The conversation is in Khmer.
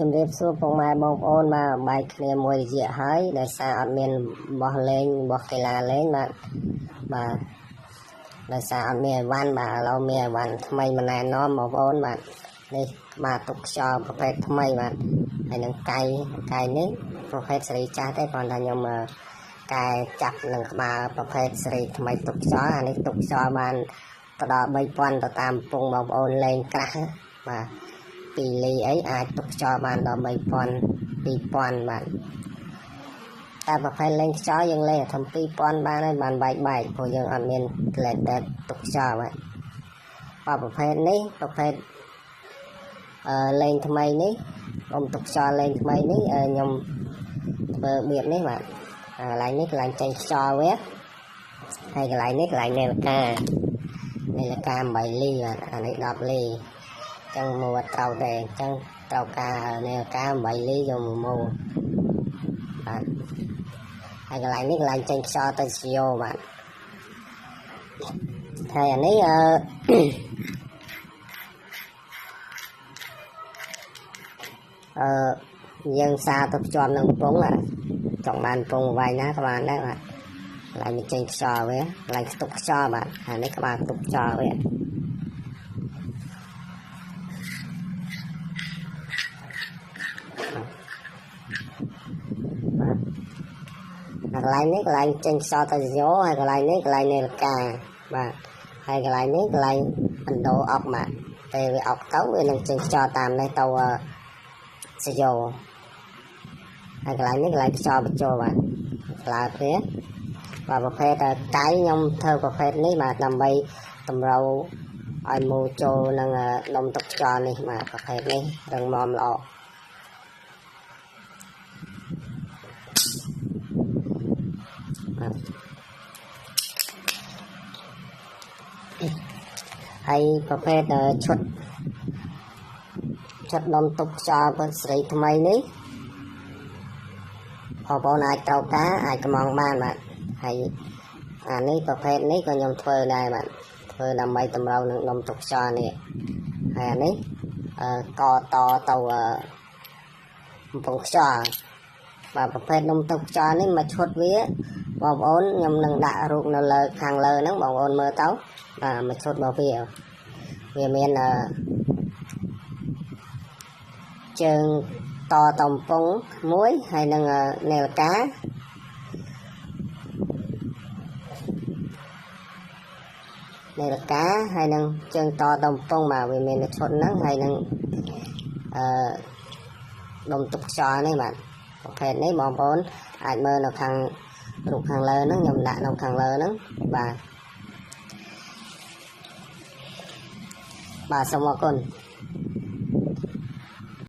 ជំរាបសួរពុកម៉ែបងប្អូនបាទបែកគ្នាមួយរយៈហើយដោយសារអត់មានបោះលេងបោះកីឡាលេងបាទដោយសារអត់មានអីវ៉ាន់បាទឥឡូវមានអីវ៉ាន់ថ្មីមកណែនាំបងប្អូនបាទនេះបាទទុកខ្យល់ប្រភេទថ្មីបាទហើយនឹងកាយនេះប្រភេទសេរីចាស់ទេគ្រាន់តែខ្ញុំកែចាប់នឹងក្បាលប្រភេទសេរីថ្មីទុកខ្យល់អានេះទុកខ្យល់បានទៅដល់ 3000 ទៅតាមពងបងប្អូនលេងក្រាស់បាទពីលីអីអាចទុកខ្យល់បានដល់ 3000 2000 បាទតែប្រភេទលេងខ្យល់យើងលេងធំ 2000 បានហើយបានបែកព្រោះយើងអត់មានក្លែតតែទុកខ្យល់បាទប្រភេទនេះប្រភេទលេងថ្មីនេះខ្ញុំទុកខ្យល់លេងថ្មីនេះខ្ញុំធ្វើបៀបនេះបាទកន្លែងនេះកន្លែងចេញខ្យល់វាហើយកន្លែងនេះកន្លែងនាឡិកា8លីបាទអានេះ10លីចឹងមកត្រូវតែចឹងត្រូវការនាឡិកា8លីយកមកម៉ូបាទហើយកន្លែងនេះកន្លែងចេញខ្យល់ទៅស៊ីយ៉ូបាទហើយអានេះយើងសារទៅភ្ជាប់នឹងពងចង់បានពងវាយណាក៏បានដែរបាទកន្លែងចេញខ្យល់វាកន្លែងស្ទុកខ្យល់បាទអានេះក្បាលស្ទុកខ្យល់វាកន្លែងនេះកន្លែងចេញខ្យល់ទៅស៊ីយ៉ូហើយកន្លែងនេះកន្លែងនាឡិកាបាទហើយកន្លែងនេះកន្លែងបណ្ដោអុកបាទពេលវាអុកទៅវានឹងចេញខ្យល់តាមនេះទៅស៊ីយ៉ូហើយកន្លែងនេះកន្លែងខ្យល់បញ្ចូលបាទក្លើគ្នាបាទប្រភេទកាយខ្ញុំធ្វើប្រភេទនេះបាទដើម្បីតម្រូវឲ្យមូចូលនឹងដុំទុកខ្យល់នេះបាទប្រភេទនេះរឹងមាំល្អហើយប្រភេទឈុតដុំទុកខ្យល់បើសេរីថ្មីនេះបងប្អូនអាចត្រូវការអាចកំងបានបាទហើយអានេះប្រភេទនេះក៏ខ្ញុំធ្វើដែរបាទធ្វើដើម្បីតម្រូវនឹងដុំទុកខ្យល់នេះហើយអានេះកតទៅកំពង់ខ្យល់បាទប្រភេទដុំទុកខ្យល់នេះមកឈុតវាបងប្អូនខ្ញុំនឹងដាក់រូបនៅលើខាងលើហ្នឹងបងប្អូនមើលទៅបាទមកឈុតរបស់វាមានជើងតតំពងមួយហើយនឹងនាឡិកាហើយនឹងជើងតតំពងបាទវាមានឈុតហ្នឹងហើយនឹងដុំទុកខ្យល់នេះបាទប្រភេទនេះបងប្អូនអាចមើលនៅខាងរូបខាងលើហ្នឹងខ្ញុំដាក់នៅខាងលើហ្នឹងបាទសូមអរគុណ